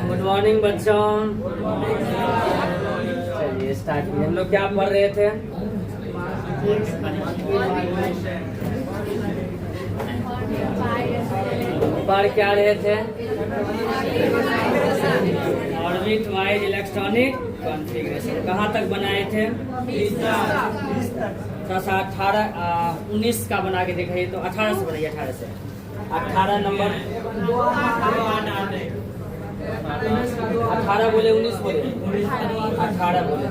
Good morning बच्चों। चलिए start कीजिए। हम लोग क्या पढ़ रहे थे? पढ़ क्या रहे थे? Orbit wise electronic configuration. कहाँ तक बनाए थे? 19 का बना के दिखाइए। तो 18 से बनाइए। 18 से 18 नंबर 18 बोले 19 बोले 18 बोले।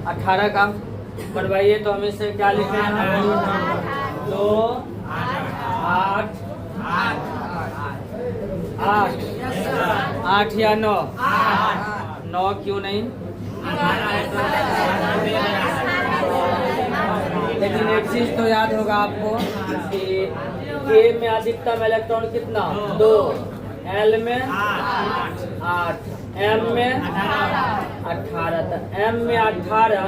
अठारह का बनवाइए। तो हम इसे क्या लिखे हैं? 2 8 8 8 या 9 9 क्यों नहीं? लेकिन एक चीज तो याद होगा आपको कि ए में अधिकतम इलेक्ट्रॉन कितना? 2, एल में 8, एम में 18 था। एम में 18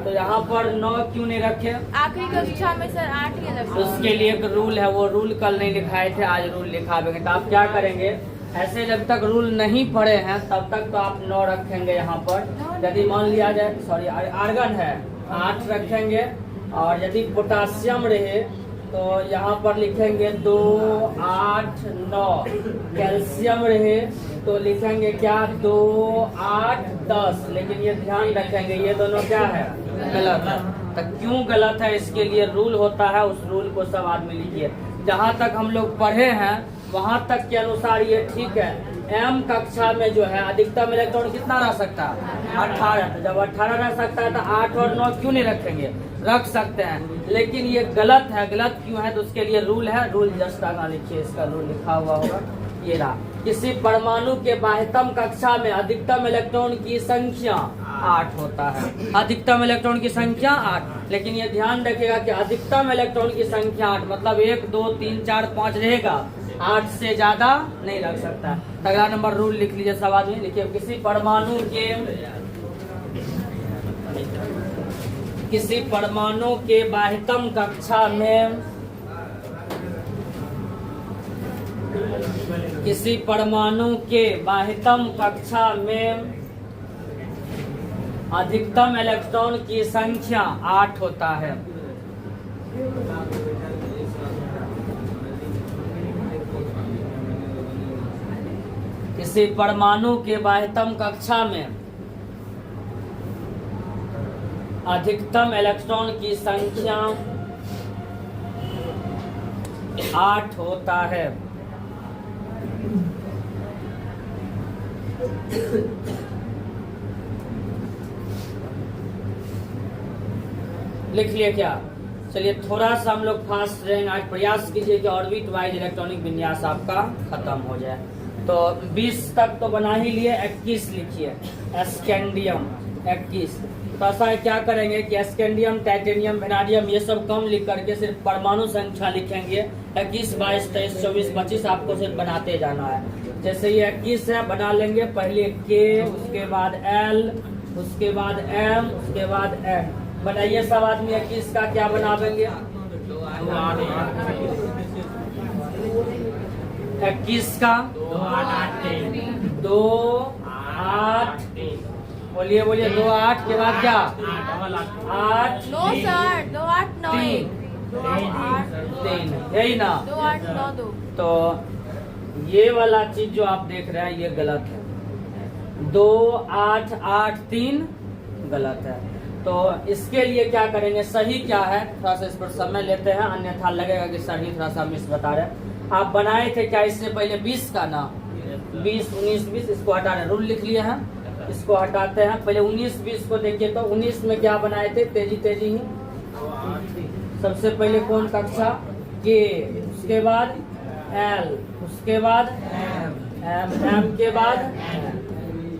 तो यहाँ पर 9 क्यों नहीं रखे? आखिरी कक्षा में सर 8 ही लगा। उसके लिए एक रूल है, वो रूल कल नहीं लिखाए थे, आज रूल लिखावेंगे। तो आप क्या करेंगे, ऐसे जब तक रूल नहीं पढ़े हैं तब तक तो आप 9 रखेंगे यहाँ पर। यदि मान लिया जाए, सॉरी आर्गन है 8 रखेंगे, और यदि पोटासियम रहे तो यहाँ पर लिखेंगे 2 8 9। कैल्शियम रहे तो लिखेंगे क्या? 2 8 10। लेकिन ये ध्यान रखेंगे ये दोनों क्या है? गलत है। तो क्यों गलत है इसके लिए रूल होता है, उस रूल को सब आदमी लिखिए। जहाँ तक हम लोग पढ़े हैं वहाँ तक के अनुसार ये ठीक है। एम कक्षा में जो है अधिकतम इलेक्ट्रॉन कितना रह सकता है? 18। तो जब 18 रह सकता है तो 8 और 9 क्यों नहीं रखेंगे? रख सकते हैं। लेकिन ये गलत है। गलत क्यों है? तो उसके लिए रूल है। रूल जस्ट आगे लिखिए, इसका रूल लिखा हुआ होगा, ये रहा। किसी परमाणु के बाह्यतम कक्षा में अधिकतम इलेक्ट्रॉन की संख्या 8 होता है। अधिकतम इलेक्ट्रॉन की संख्या 8। लेकिन ये ध्यान रखिएगा कि अधिकतम इलेक्ट्रॉन की संख्या 8 मतलब 1 2 3 4 5 रहेगा, 8 से ज्यादा नहीं रख सकता। अगला नंबर रूल लिख लीजिए सब आदमी। लिखिए किसी परमाणु के बाह्यतम कक्षा में किसी परमाणु के बाह्यतम कक्षा में अधिकतम इलेक्ट्रॉन की संख्या 8 होता है। किसी परमाणु के बाह्यतम कक्षा में अधिकतम इलेक्ट्रॉन की संख्या 8 होता है। लिख लिए क्या? चलिए थोड़ा सा हम लोग फास्ट रहेंगे आज। प्रयास कीजिए कि ऑर्बिट वाइज इलेक्ट्रॉनिक विन्यास आपका खत्म हो जाए। तो 20 तक तो बना ही लिए। 21 लिखिए। स्कैंडियम 21। तो ऐसा क्या करेंगे कि स्कैंडियम, टाइटेनियम, वेनाडियम ये सब कम लिख करके सिर्फ परमाणु संख्या लिखेंगे। 21 22 23 24 25 आपको सिर्फ बनाते जाना है। जैसे ये 21 है, बना लेंगे पहले के, उसके बाद एल, उसके बाद एम, उसके बाद एम। बनाइए सब आदमी। 21 का क्या बनावेंगे? 21 का 2 8। बोलिए बोलिए। 2 8 के बाद क्या? 8 9 सर 2 8 9 3। यही ना? 2 8 9 2। तो ये वाला चीज जो आप देख रहे हैं ये गलत है। 2 8 8 3 गलत है। तो इसके लिए क्या करेंगे? सही क्या है थोड़ा सा इस पर समय लेते हैं, अन्यथा लगेगा कि सर ही थोड़ा सा मिस बता रहे। आप बनाए थे क्या इससे पहले 20 का ना? 20 19 20 इसको हटा रहे। रूल लिख लिए हैं, इसको हटाते हैं। पहले 19 20 को देखिए। तो 19 में क्या बनाए थे? तेजी तेजी ही। सबसे पहले कौन कक्षा? के, उसके बाद एल, उसके बाद एम के बाद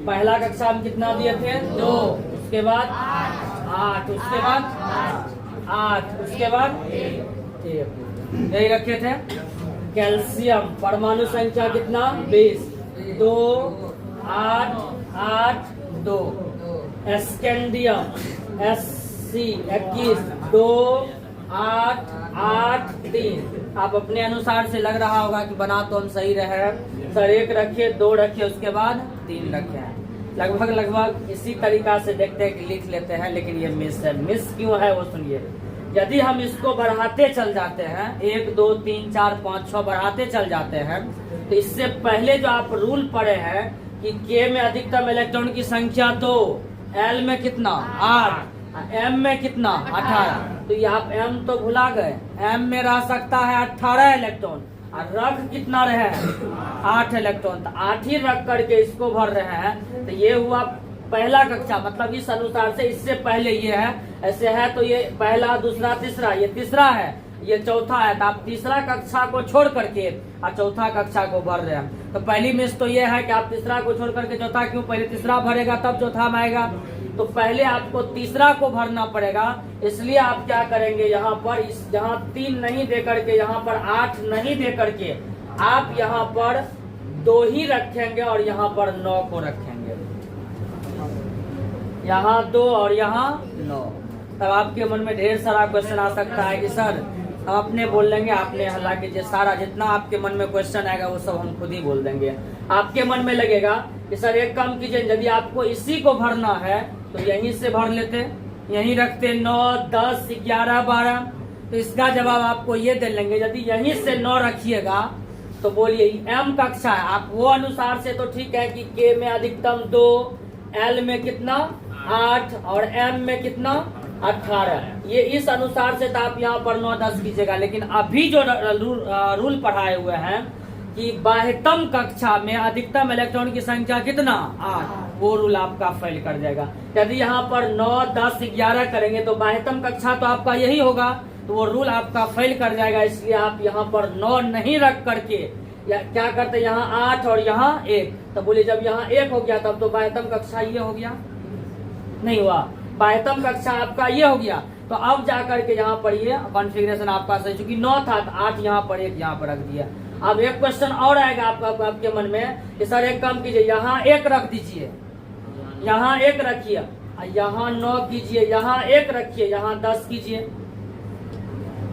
पहला कक्षा में कितना दिए थे 2, उसके बाद 8, उसके बाद 8, उसके बाद 1, यही रखे थे। कैल्शियम परमाणु संख्या कितना 20, 2, 8, 8, 2। Scandium Sc 21, 2, 8, 8, 3। आप अपने अनुसार से लग रहा होगा कि बना तो हम सही रहे सर, 1 रखिए, 2 रखिए, उसके बाद 3 रखे हैं। लगभग इसी तरीका से देखते हैं कि लिख लेते हैं, लेकिन ये मिस है। मिस क्यों है वो सुनिए। यदि हम इसको बढ़ाते चल जाते हैं 1, 2, 3, 4, 5, 6 बढ़ाते चल जाते हैं, तो इससे पहले जो आप रूल पढ़े हैं कि के में अधिकतम इलेक्ट्रॉन की संख्या 2, एल में कितना 8, एम में कितना 18, तो ये आप एम तो भुला गए। एम में रह सकता है 18 इलेक्ट्रॉन और रख कितना रहे 8 इलेक्ट्रॉन, तो 8 ही रख करके इसको भर रहे हैं। तो ये हुआ पहला कक्षा, मतलब इस अनुसार से इससे पहले ये है, ऐसे है तो ये पहला, दूसरा, तीसरा, ये तीसरा है, ये चौथा है। तो आप तीसरा कक्षा को छोड़ करके और चौथा कक्षा को भर रहे हैं। तो पहली मिस तो ये है कि आप तीसरा को छोड़ करके चौथा क्यों, पहले तीसरा भरेगा तब चौथा में आएगा। तो पहले आपको तीसरा को भरना पड़ेगा, इसलिए आप क्या करेंगे यहाँ पर जहाँ 3 नहीं दे करके, यहाँ पर 8 नहीं दे करके आप यहाँ पर 2 ही रखेंगे और यहाँ पर 9 को रखेंगे। यहाँ 2 और यहाँ 9। तब आपके मन में ढेर सारा क्वेश्चन आ सकता है कि सर हम अपने बोल लेंगे, आपने हल्ला कीजिए, सारा जितना आपके मन में क्वेश्चन आएगा वो सब हम खुद ही बोल देंगे। आपके मन में लगेगा कि सर एक काम कीजिए, यदि आपको इसी को भरना है तो यहीं से भर लेते, यहीं रखते 9, 10, 11, 12। तो इसका जवाब आपको ये दे लेंगे। यदि यहीं से 9 रखिएगा तो बोलिए एम कक्षा है, आप वो अनुसार से तो ठीक है कि के में अधिकतम 2, एल में कितना 8 और एम में कितना 18। ये इस अनुसार से तो आप यहाँ पर 9, 10 कीजिएगा। लेकिन अभी जो रूल पढ़ाए हुए हैं कि बाह्यतम कक्षा में अधिकतम इलेक्ट्रॉन की संख्या कितना 8, वो रूल आपका फेल कर जाएगा। यदि यहाँ पर 9, 10, 11 करेंगे तो बाह्यतम कक्षा तो आपका यही होगा, तो वो रूल आपका फेल कर जाएगा। इसलिए आप यहाँ पर 9 नहीं रख करके या क्या करते, यहाँ 8 और यहाँ 1। तो बोलिए जब यहाँ 1 हो गया तब तो बाह्यतम कक्षा ये हो गया, नहीं हुआ, बाह्यतम कक्षा आपका ये हो गया। तो अब जाकर के यहाँ पर ये कॉन्फ़िगरेशन आपका सही, चूंकि 9 था तो 8 यहाँ पर 1 यहाँ पर रख दिया। अब एक क्वेश्चन और आएगा आपके मन में कि सर एक काम कीजिए, यहाँ 1 रख दीजिए, यहाँ 1 रखिए, यहाँ 9 कीजिए, यहाँ 1 रखिए, यहाँ 10 कीजिए।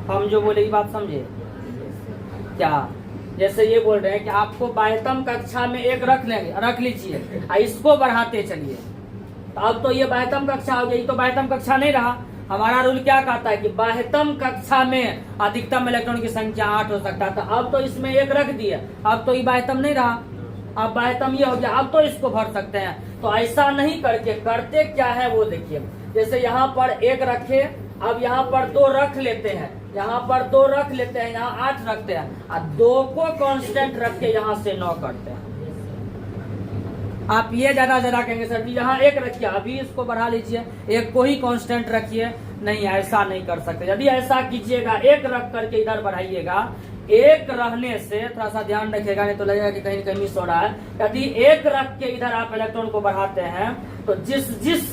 हम जो बोले ये बात समझे क्या? जैसे ये बोल रहे हैं कि आपको बाह्यतम कक्षा में 1 रख लीजिए और इसको बढ़ाते चलिए। तो अब तो ये बाह्यतम कक्षा हो गई, तो बाह्यतम कक्षा नहीं रहा। हमारा रूल क्या कहता है कि बाह्यतम कक्षा में अधिकतम इलेक्ट्रॉन की संख्या 8 हो सकता था। अब तो इसमें 1 रख दिए, अब तो ये बाह्यतम नहीं रहा, अब बाह्यतम ये हो गया, अब तो इसको भर सकते हैं। तो ऐसा नहीं करके करते क्या है वो देखिए। जैसे यहाँ पर 1 रखे, अब यहाँ पर 2 रख लेते हैं, यहाँ पर 2 रख लेते हैं, यहाँ 8 रखते हैं और 2 को कांस्टेंट रख के यहाँ से 9 करते हैं। आप ये ज्यादा कहेंगे सर जी यहाँ 1 रखिए, अभी इसको बढ़ा लीजिए, 1 को ही कांस्टेंट रखिए। नहीं, ऐसा नहीं कर सकते। यदि ऐसा कीजिएगा 1 रख करके इधर बढ़ाइएगा, 1 रहने से थोड़ा सा ध्यान रखिएगा, नहीं तो लगेगा कि कहीं कहीं मिस हो रहा है। यदि 1 रख के इधर आप इलेक्ट्रॉन को बढ़ाते हैं तो जिस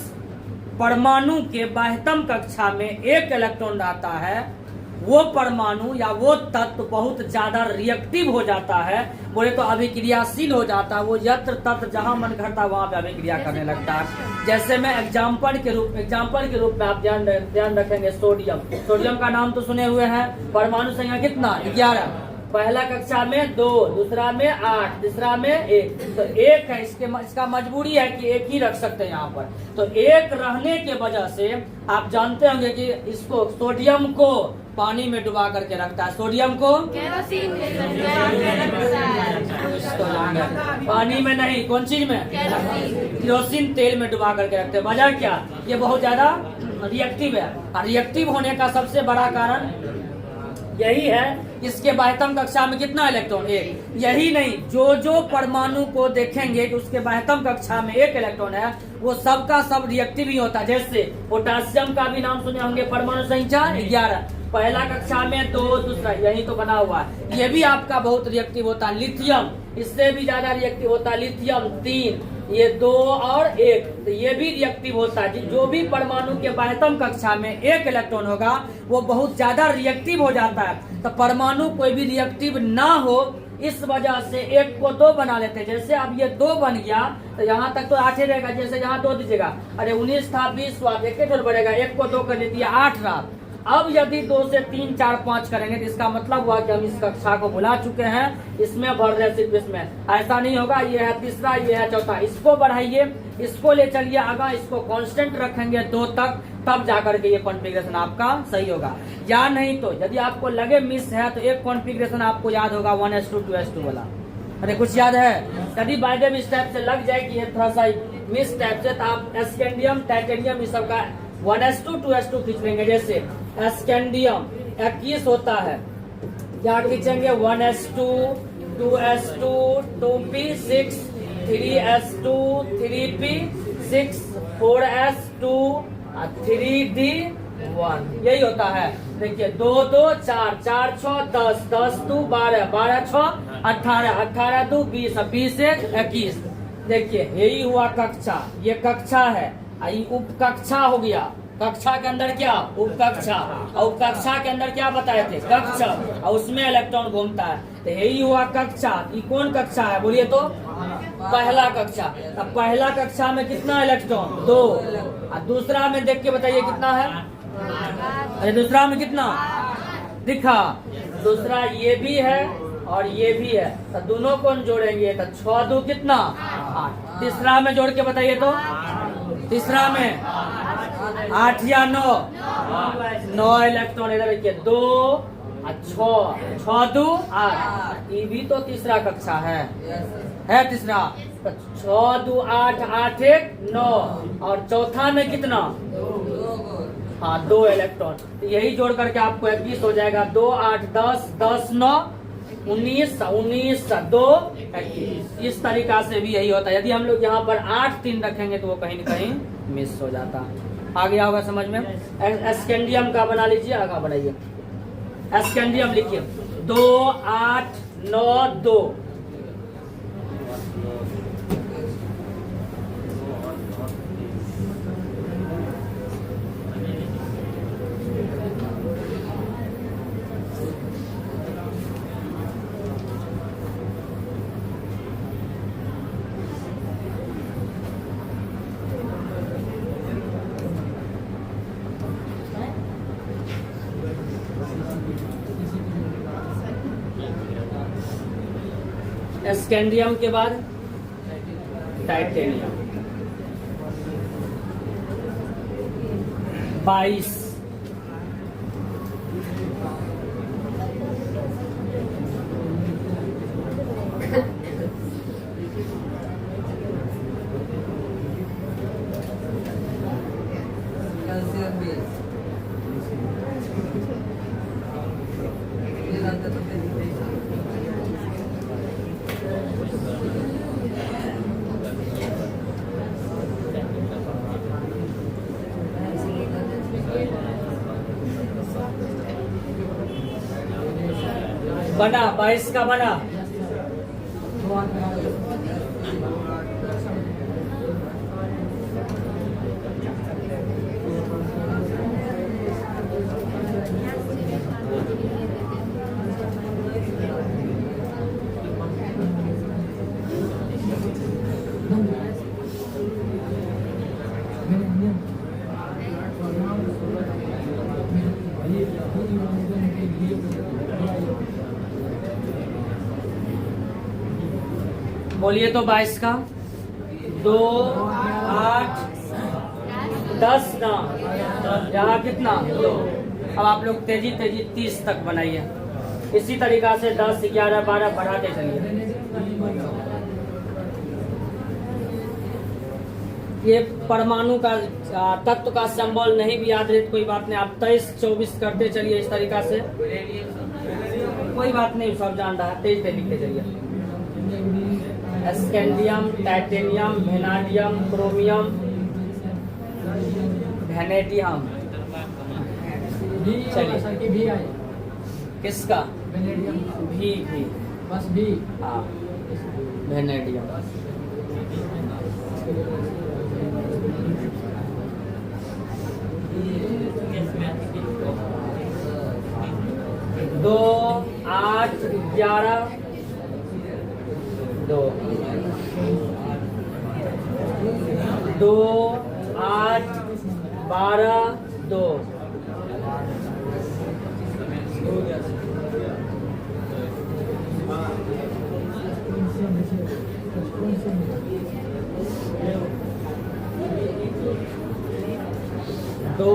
परमाणु के बाह्यतम कक्षा में 1 इलेक्ट्रॉन रहता है वो परमाणु या वो तत्व बहुत ज्यादा रिएक्टिव हो जाता है, बोले तो अभिक्रियाशील हो जाता है। वो यत्र तत्व जहां मन करता है वहां पे अभिक्रिया करने लगता है। जैसे मैं एग्जाम्पल के रूप में आप ध्यान रखेंगे, सोडियम का नाम तो सुने हुए हैं। परमाणु संख्या कितना 11, पहला कक्षा में 2, दूसरा में 8, तीसरा में 1। तो 1 है, इसका मजबूरी है कि 1 ही रख सकते हैं यहाँ पर। तो 1 रहने के वजह से आप जानते होंगे कि इसको सोडियम को पानी में डुबा करके रखता है। सोडियम को पानी में नहीं, कौन चीज में, केरोसिन तेल में डुबा करके रखते हैं। वजह क्या, ये बहुत ज्यादा रिएक्टिव है। और रिएक्टिव होने का सबसे बड़ा कारण यही है, इसके बाह्यतम कक्षा में कितना इलेक्ट्रॉन 1। यही नहीं, जो परमाणु को देखेंगे कि उसके बाह्यतम कक्षा में 1 इलेक्ट्रॉन है वो सबका सब रिएक्टिव ही होता है। जैसे पोटासियम का भी नाम सुने होंगे, परमाणु संख्या 11, पहला कक्षा में 2, दूसरा, यही तो बना हुआ है, ये भी आपका बहुत रिएक्टिव होता है। लिथियम इससे भी ज्यादा रिएक्टिव होता है लिथियम 3, ये 2 और 1, तो ये भी रिएक्टिव होता है। जो भी परमाणु के बाह्यतम कक्षा में एक इलेक्ट्रॉन होगा वो बहुत ज्यादा रिएक्टिव हो जाता है। तो परमाणु कोई भी रिएक्टिव ना हो इस वजह से 1 को 2 बना लेते हैं। जैसे अब ये 2 बन गया तो यहाँ तक तो 8 ही रहेगा। जैसे यहाँ 2 दीजिएगा, अरे 19 था 20 हुआ, एक जोड़ बढ़ेगा, 1 को 2 कर देती है 8 रहा। अब यदि 2 से 3 4 5 करेंगे तो इसका मतलब हुआ कि हम इस कक्षा को भुला चुके हैं, इसमें बढ़ रहे सिर्फ इसमें। ऐसा नहीं होगा, ये है तीसरा, ये है चौथा, इसको बढ़ाइए, इसको ले चलिए आगा, इसको कांस्टेंट रखेंगे 2 तक, तब जाकर के ये कॉन्फ़िगरेशन आपका सही होगा। या नहीं तो यदि आपको लगे मिस है तो एक कॉन्फ़िगरेशन आपको याद होगा 1s2 2s2 वाला। अरे कुछ याद है? यदि बाइडेम इस टाइप से लग जाए कि ये थोड़ा सा मिस टाइप से, तो आप स्कैंडियम टाइटेनियम इस सब का 1s2 2s2 खींच लेंगे। जैसे स्कैंडियम 21 होता है, क्या खींचेंगे 1s2 2s2 2p6 3s2 3p6 4s2 3d1, यही होता है। देखिए 2 2 4 4 6 10 10 2 12 12 6 18 18 2 20 20 1 21। देखिए यही हुआ कक्षा, ये कक्षा है, ये उप कक्षा हो गया। कक्षा के अंदर क्या उप कक्षा, और उप कक्षा के अंदर क्या बताए थे कक्षा, और उसमें इलेक्ट्रॉन घूमता है। तो यही हुआ कक्षा। ये कौन कक्षा है बोलिए तो? पहला कक्षा। अब पहला कक्षा में कितना इलेक्ट्रॉन 2, और दूसरा में देख के बताइए कितना है? अरे दूसरा में कितना दिखा? दूसरा ये भी है और ये भी है, तो दोनों को जोड़ेंगे तो 6 2 कितना 8। तीसरा में जोड़ के बताइए तो? तीसरा में 8 या 9 इलेक्ट्रॉन इधर रखिए, 2 और 6 6 2 8। ये भी तो तीसरा कक्षा है तीसरा। तो 6 2 8 8 1 9, और चौथा में कितना? हाँ 2 इलेक्ट्रॉन। तो यही जोड़ करके आपको 21 हो जाएगा। 2 8 10 10 9 19 19 2 21। इस तरीका से भी यही होता है। यदि हम लोग यहाँ पर 8 3 रखेंगे तो वो कहीं न कहीं मिस हो जाता। आ गया होगा समझ में? स्कैंडियम का बना लीजिए, आगे बढ़ाइए। स्कैंडियम लिखिए 2 8 9 2। स्कैंडियम के बाद टाइटेनियम 22। बना 22 का बना। बोलिए तो 22 का 2 8 10 ना, यहाँ कितना 2। अब आप लोग तेजी 30 तक बनाइए। इसी तरीका से 10 11 12 बढ़ाते चलिए। ये परमाणु का तत्व का सिंबल नहीं भी याद रहे तो कोई बात नहीं, आप 23 24 करते चलिए इस तरीका से, कोई बात नहीं, सब जान रहा है। 23 लिखते चलिए। Scandium titanium vanadium chromium vanadium. चलिए किसका? भी बस भी। हाँ वेनेडियम। दो 8 11 2 2 8 12 2 2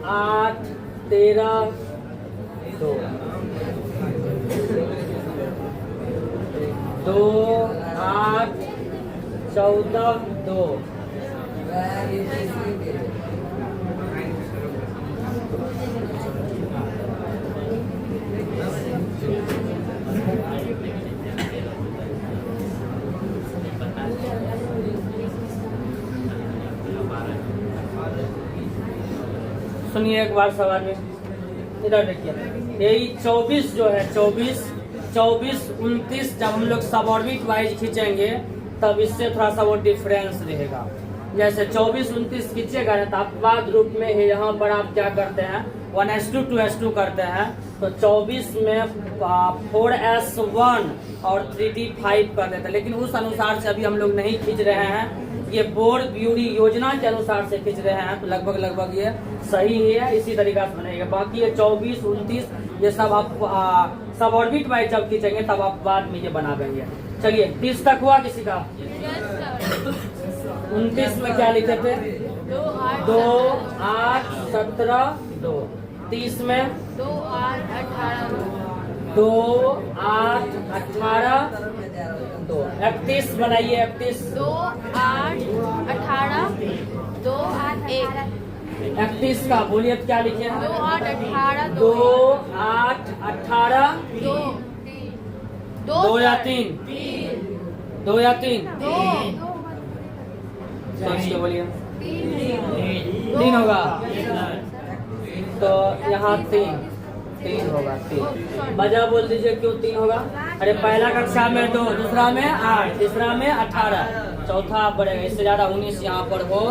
8 13 2 2 8 14 2 सुनिए एक बार सवाल में, इधर देखिए, यही 24 जो है 24 29 जब हम लोग सब ऑर्बिट वाइज खींचेंगे तब इससे थोड़ा सा वो डिफरेंस रहेगा। जैसे 24 29 खींचेगा ना तो आप बाद रूप में यहाँ पर आप क्या करते हैं 1s2 2s2 करते हैं, तो 24 में 4s1 और 3d5 कर देते हैं, लेकिन उस अनुसार से अभी हम लोग नहीं खींच रहे हैं, ये बोर्ड ब्यूरी योजना के अनुसार से खींच रहे हैं, तो लगभग ये सही ही है, इसी तरीका से बनेगा। बाकी ये 24 29 ये सब आप सब ऑर्बिट वाइज जब खींचेंगे तब आप बाद में ये बना देंगे। चलिए 30 तक हुआ किसी का? 29 में क्या लिखे थे? 2 8 17 2। 30 में 2 8 18 2 8 18 2। 31 बनाइए 31। 2 8 18 2 8 1। 31 का बोलिए तो क्या लिखे? 2 8 18 2 8 18 2 2 या 3? 2 या 3? 2 सोचिए बोलिए। 3 होगा तो यहाँ 3 होगा। 3 वजह बोल दीजिए क्यों 3 होगा? अरे पहला कक्षा में 2, दूसरा में 8, तीसरा में 18, चौथा बढ़ेगा, इससे ज्यादा 19 यहाँ पर हो।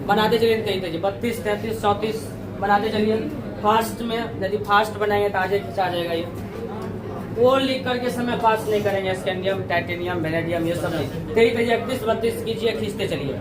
बनाते चलिए कहीं तेजी 32 33 34 बनाते चलिए। फास्ट में यदि फास्ट बनाएंगे तो आगे खिंचा जाएगा ये। वो लिख करके समय पास नहीं करेंगे, स्कैंडियम टाइटेनियम वेनेडियम ये सब नहीं। तेजी 31 32 कीजिए, खींचते चलिए।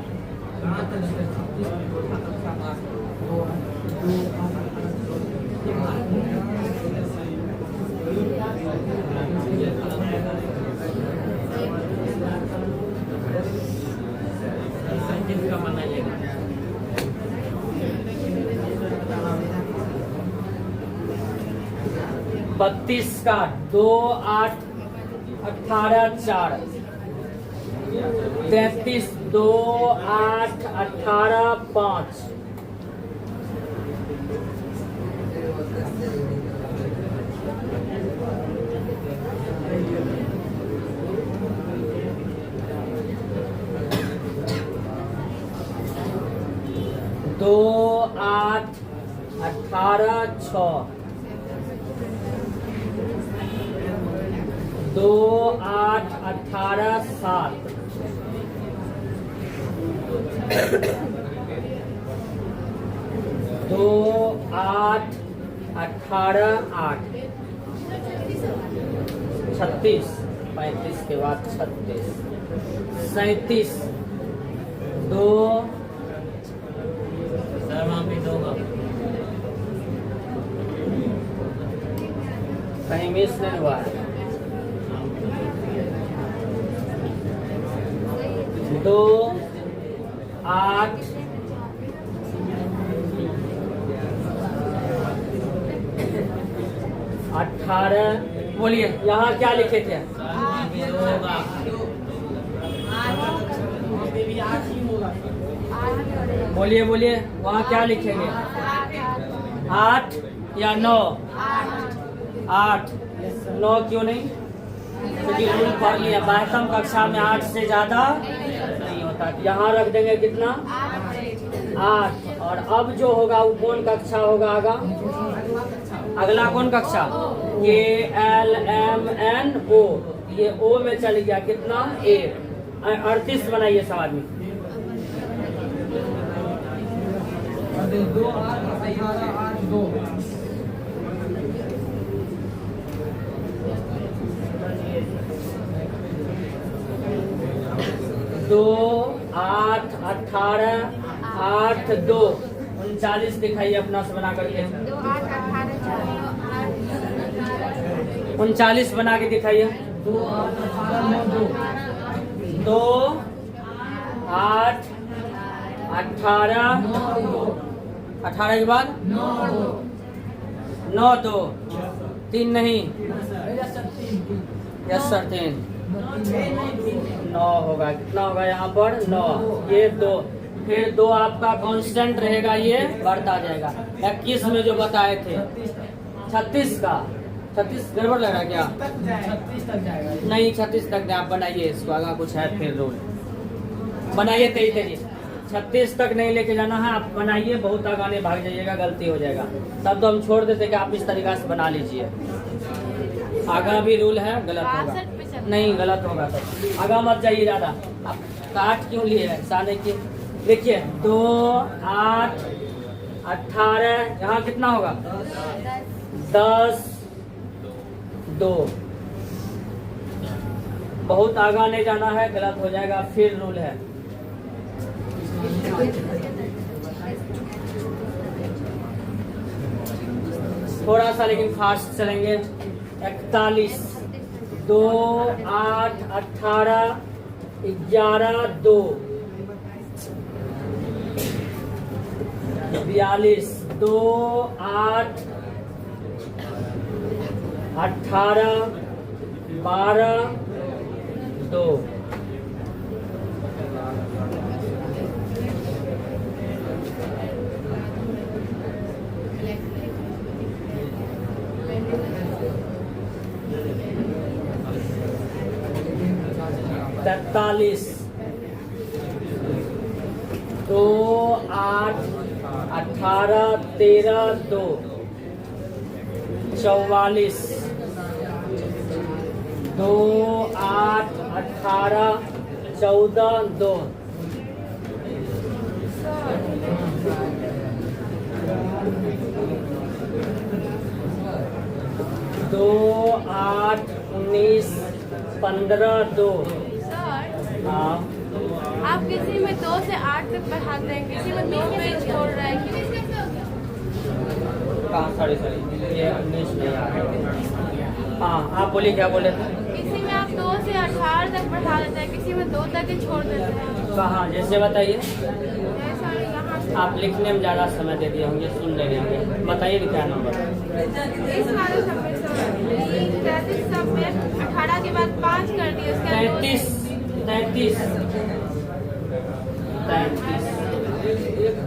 बत्तीस का 2 8 18 4। 33 2 8 18 5। 2 8 18 6। 2 8 18 7। 2 8 18 8। 36 35 के बाद 36। 37 2 कहीं मिस नहीं हुआ है। 2 8 18। बोलिए यहाँ क्या लिखे थे? बोलिए बोलिए वहाँ क्या लिखेंगे? 8 या 9? 8 9 क्यों नहीं? क्योंकि रूल पढ़ लिया, 12वीं कक्षा में 8 से ज्यादा नहीं होता। यहाँ रख देंगे कितना? 8। और अब जो होगा वो कौन कक्षा होगा? अगला कौन कक्षा? KLMNO ये ओ में चल गया, कितना 1, 38 बनाइए सब आदमी। 2 8 18 8 2 2 8 18 8 2 39 दिखाइए अपना से बना करके। 2 8 18 39 बना के दिखाइए। 2 8 18 9 2 2 8 18 18 के बाद 9 2 3 नहीं, यस सर 3 9 होगा। कितना होगा यहाँ पर 9, ये 2, फिर 2 आपका कांस्टेंट रहेगा, ये बढ़ता जाएगा। 21 में जो बताए थे 36 का 36 गड़बड़ लग रहा है क्या? 36 तक जाएगा। नहीं 36 तक नहीं, आप बनाइए इसको, आगे कुछ है फिर रूल बनाइए। 23 36 तक नहीं लेके जाना है, आप बनाइए, बहुत आगे नहीं भाग जाइएगा, गलती हो जाएगा। तब तो हम छोड़ देते कि आप इस तरीका से बना लीजिए। आगा भी रूल है, गलत होगा 62 पे चलना। नहीं, गलत होगा। तो आगा मत जाइए ज़्यादा। आप काट क्यों लिए है साने की? देखिए 2 8 18 यहाँ कितना होगा 10 2। बहुत आगा नहीं जाना है, गलत हो जाएगा। फिर रूल है थोड़ा सा लेकिन फास्ट चलेंगे। 41 2 8 18 11 2 42 2 8 18 12 2 43 2 8 18 13 2 44 2 8 18 14 2 2 8 19 15 2। सर हाँ आप किसी में 2 से 8 तक बढ़ाते हैं, किसी में 2 पे छोड़ रहे हैं। कहाँ? सॉरी ये 19 नहीं आ रहा। हाँ आप बोलिए, क्या बोले थे? किसी में आप 2 से 18 तक बढ़ा देते हैं, किसी में 2 तक ही छोड़ देते हैं। कहाँ जैसे बताइए? जैसा यहाँ से आप लिखने में ज़्यादा समय दे दिए होंगे, सुन ले रहे होंगे। बताइए क्या नंबर? इस वाले सब में 33 सब में 18 के बाद 5 कर दिए, उसके बाद 33 33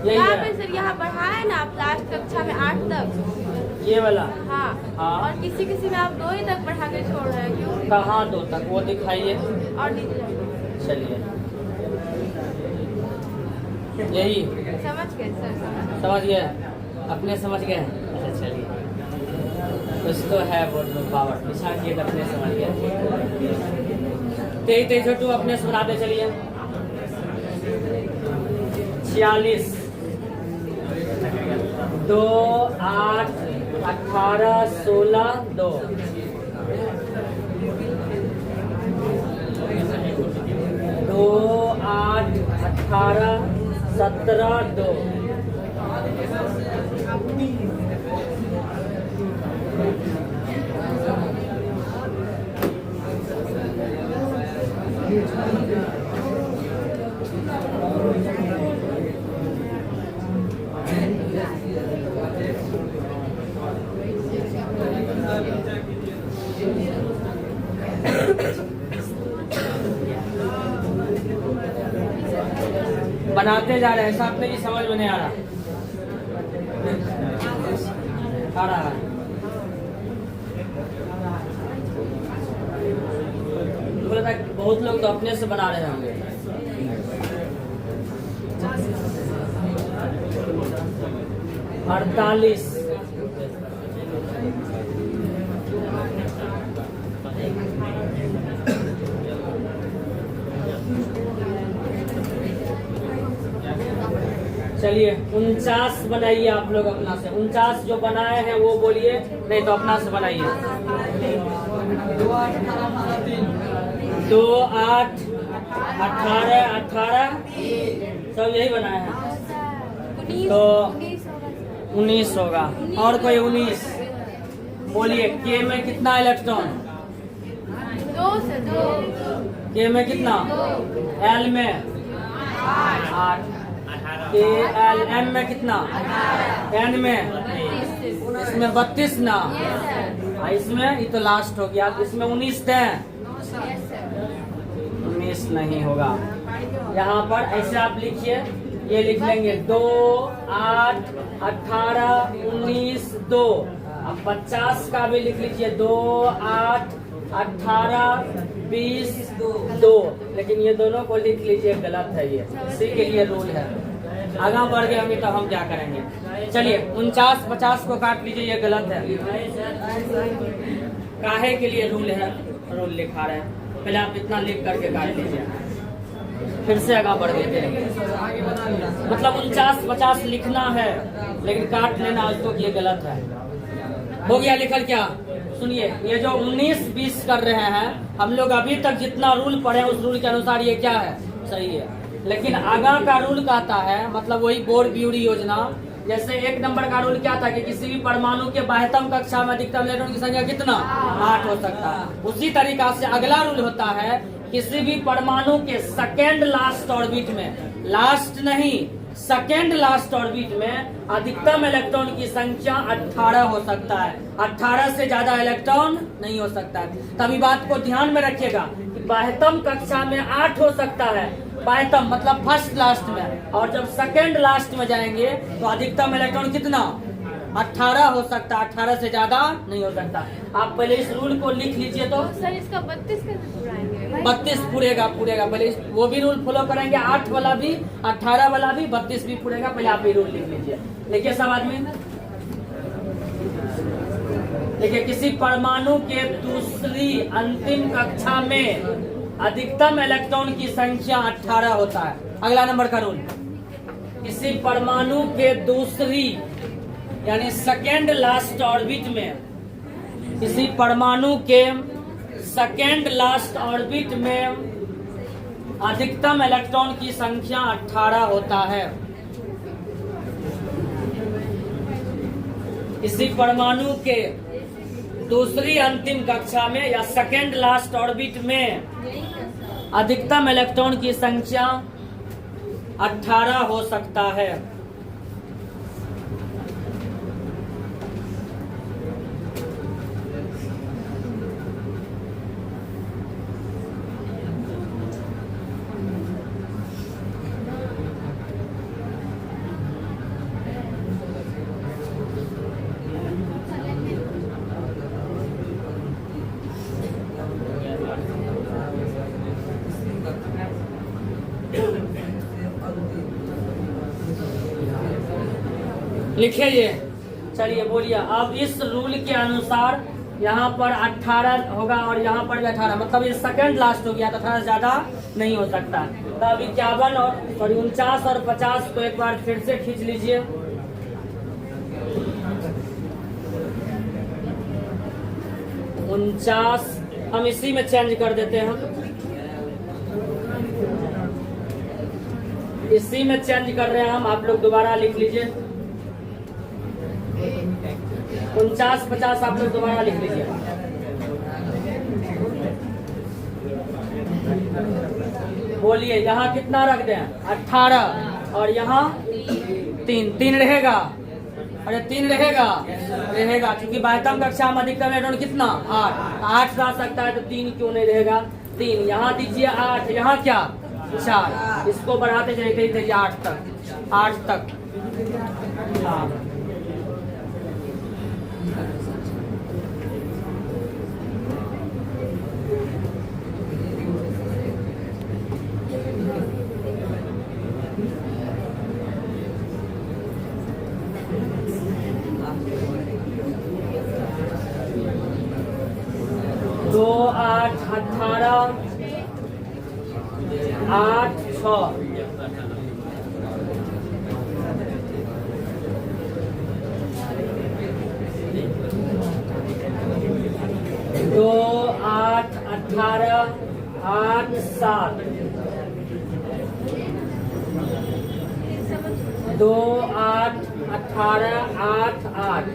यही यहाँ पे है सर यहाँ बढ़ा है ना आप लास्ट कक्षा में 8 तक। ये वाला। हाँ हाँ। और किसी में आप 2 ही तक बढ़ा के छोड़ रहे हैं, क्यों? कहाँ 2 तक वो दिखाइए। और नीचे जाइए। चलिए यही समझ गए सर? समझ गए, अपने समझ गए। अच्छा चलिए, कुछ तो है वो पावर पीछा किए तो अपने समझ गए। 23 छोटू अपने से बनाते चलिए। 46 2 8 18 16 2 2 8 18 17 2 बनाते जा रहे हैं, साथ में ही समझ में नहीं आ रहा है। बोला था बहुत लोग तो अपने से बना रहे होंगे। अड़तालीस 43 चलिए 49 बनाइए आप लोग अपना से। 49 जो बनाए हैं वो बोलिए, नहीं तो अपना से बनाइए। 2 8 18 3 2 8 18 18 सब यही बनाए हैं। तो 19 होगा। और कोई 19 बोलिए। के में कितना इलेक्ट्रॉन? 2 से 2। के में कितना? एल में 8। के एल एम में कितना? एन में इसमें 32 ना। इसमें ये तो लास्ट हो गया। इसमें 19 दें। 19 नहीं होगा। यहाँ पर ऐसे आप लिखिए, ये लिख लेंगे 2 8 18 19 2। अब 50 का भी लिख लीजिए 2 8 18 20 2। लेकिन ये दोनों को लिख लीजिए, गलत है ये, इसी के लिए रूल है। आगे बढ़ गए होंगे तो हम क्या करेंगे। चलिए 49 50 को काट लीजिए, ये गलत है। काहे के लिए रूल है, रूल लिखा रहे हैं। पहले आप इतना लिख करके काट लीजिए, फिर से आगे बढ़ गए। आगे बना लिया। मतलब 49 50 लिखना है, लेकिन काट लेना आज तो ये गलत है। हो गया लिखल क्या? सुनिए, ये जो 19 20 कर रहे हैं हम लोग, अभी तक जितना रूल पढ़े उस रूल के अनुसार ये क्या है, सही है। लेकिन आगा का रूल कहता है, मतलब वही बोर ब्यूरी योजना, जैसे 1 नंबर का रूल क्या था कि किसी भी परमाणु के बाह्यतम कक्षा में अधिकतम इलेक्ट्रॉन की संख्या कितना? 8 हो सकता है। उसी तरीका से अगला रूल होता है, किसी भी परमाणु के सेकेंड लास्ट ऑर्बिट में, लास्ट नहीं सेकेंड लास्ट ऑर्बिट में अधिकतम इलेक्ट्रॉन की संख्या 18 हो सकता है। 18 से ज्यादा इलेक्ट्रॉन नहीं हो सकता है। तभी बात को ध्यान में रखिएगा कि बाह्यतम कक्षा में 8 हो सकता है, बाह्यतम मतलब फर्स्ट लास्ट में, और जब सेकेंड लास्ट में जाएंगे तो अधिकतम इलेक्ट्रॉन कितना? 18 हो सकता है, 18 से ज्यादा नहीं हो सकता। आप पहले इस रूल को लिख लीजिए। तो सर इसका 32 कैसे पूराएंगे? 32 पूरेगा। पहले वो भी रूल फॉलो करेंगे, 8 वाला भी, 18 वाला भी, 32 भी पूरेगा। पहले आप ये रूल लिख लीजिए। लिखिए सब आदमी, देखिए किसी परमाणु के दूसरी अंतिम कक्षा में अधिकतम इलेक्ट्रॉन की संख्या 18 होता है। अगला नंबर का रूल, किसी परमाणु के दूसरी यानी सेकेंड लास्ट ऑर्बिट में, किसी परमाणु के सेकेंड लास्ट ऑर्बिट में अधिकतम इलेक्ट्रॉन की संख्या 18 होता है। किसी परमाणु के दूसरी अंतिम कक्षा में या सेकेंड लास्ट ऑर्बिट में अधिकतम इलेक्ट्रॉन की संख्या 18 हो सकता है। लिखिए ये। चलिए बोलिए। अब इस रूल के अनुसार यहाँ पर 18 होगा और यहाँ पर भी 18, मतलब ये सेकंड लास्ट हो गया तो 18 से ज्यादा नहीं हो सकता। तो अब 51 और 49 और 50 को एक बार फिर से खींच लीजिए। उनचास हम इसी में चेंज कर देते हैं, इसी में चेंज कर रहे हैं हम। आप लोग दोबारा लिख लीजिए। 49 50 आप लोग दोबारा लिख लीजिए। बोलिए यहाँ कितना रख दें? 18 और यहाँ 3 रहेगा। अरे 3 रहेगा क्योंकि बाह्यतम कक्षा में अधिकतम इलेक्ट्रॉन कितना? 8 रह सकता है, तो 3 क्यों नहीं रहेगा? 3 यहाँ दीजिए, 8 यहाँ क्या? 4। इसको बढ़ाते जाइए 8 तक। हाँ, दो 8 18 8 6 2 8 18 8 7 2 8 18 8 8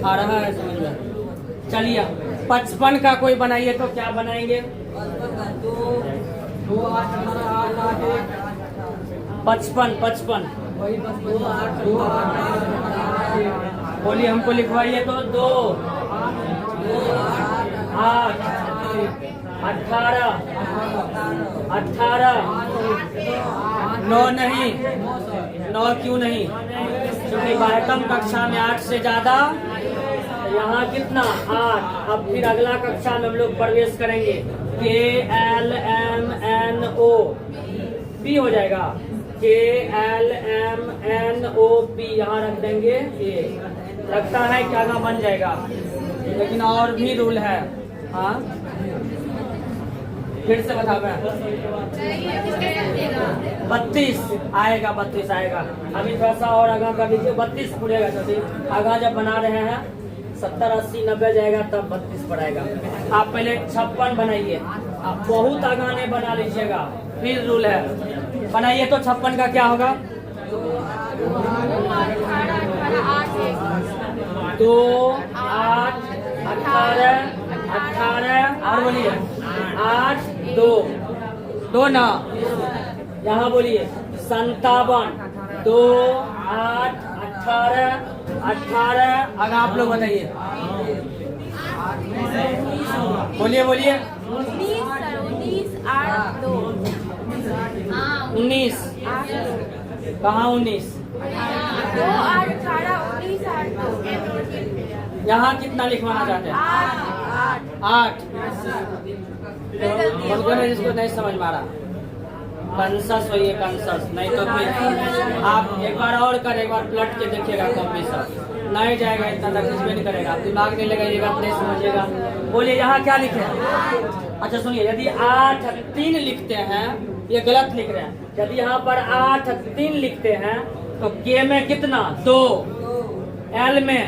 आ रहा है समझ में। चलिए 55 का कोई बनाइए तो क्या बनाएंगे? 2 8 18 8 8 55 वही बस 2 8 2 8 बोलिए, हमको लिखवाइए तो 2 8 18 18 9 नहीं, 9 क्यों नहीं? क्योंकि बारहवीं कक्षा में 8 से ज्यादा, यहाँ कितना 8। अब फिर अगला कक्षा में हम लोग प्रवेश करेंगे, KLMNO P हो जाएगा, KLMNO P यहाँ रख देंगे। ये लगता है क्या ना बन जाएगा, लेकिन और भी रूल है। हाँ फिर से बता मैं 32 आएगा, 32 आएगा। अभी थोड़ा सा और आगा कर दीजिए, 32 पूरेगा। तो आगा जब बना रहे हैं 70 80 90 जाएगा तब 32 पर आएगा। आप पहले 56 बनाइए, आप बहुत आगा नहीं बना लीजिएगा, फिर रूल है। बनाइए तो 56 का क्या होगा? 2 8 18 18 और बोलिए 8 2 2 ना, यहाँ बोलिए 57 2 8 18 18। अगर आप लोग बताइए, बोलिए बोलिए 19 8 2 19 कहाँ 19? 2 8 18 19 8 2 यहाँ कितना लिखवाना चाहते हैं? 8। जिसको नहीं समझ में आ रहा कंसस होइए, कंसस नहीं तो फिर आप एक बार और कर, एक बार पलट के देखिएगा कॉपी सब नहीं जाएगा, इतना तक कुछ भी नहीं करेगा, दिमाग नहीं लगाइएगा, नहीं समझिएगा। बोलिए यहाँ क्या लिखे हैं? अच्छा सुनिए, यदि 8 3 लिखते हैं, ये गलत लिख रहे हैं। यदि यहाँ पर 8 3 लिखते हैं तो के में कितना? 2, एल में,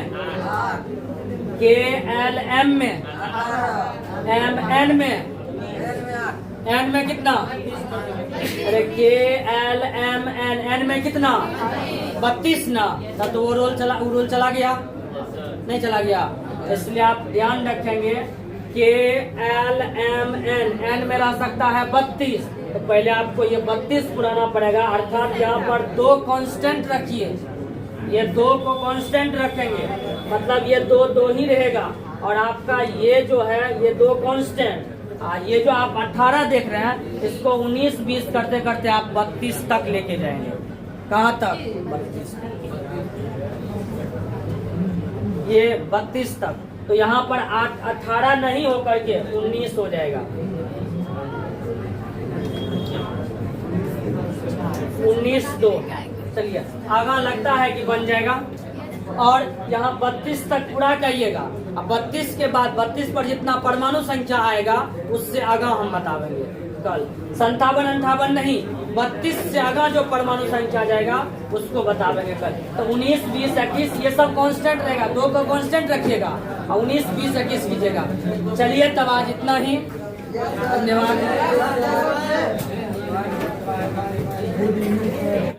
के एल एम में, एम एन में, एन में कितना? अरे के एल एम एन, एन में कितना? 32 ना। तो वो रूल चला गया? नहीं चला गया। इसलिए आप ध्यान रखेंगे, के एल एम एन, एन में रह सकता है 32, तो पहले आपको ये 32 पुराना पड़ेगा। अर्थात यहाँ पर 2 कांस्टेंट रखिए, ये 2 को कांस्टेंट रखेंगे, मतलब ये 2 ही रहेगा। और आपका ये जो है ये 2 कांस्टेंट, ये जो आप 18 देख रहे हैं, इसको 19 20 करते करते आप 32 तक लेके जाएंगे। कहाँ तक? 32। ये 32 तक। तो यहाँ पर 18 नहीं होकर के 19 हो जाएगा। 19 2। चलिए आगा लगता है कि बन जाएगा। और यहाँ 32 तक पूरा करिएगा। अब 32 के बाद 32 पर जितना परमाणु संख्या आएगा उससे आगा हम बताएंगे कल। 57 58 नहीं, 32 से आगा जो परमाणु संख्या जाएगा उसको बताएंगे कल। तो 19 20 21 ये सब कांस्टेंट रहेगा, 2 को कांस्टेंट रखिएगा और 19 20 21 कीजिएगा। चलिए तब आज इतना ही, धन्यवाद।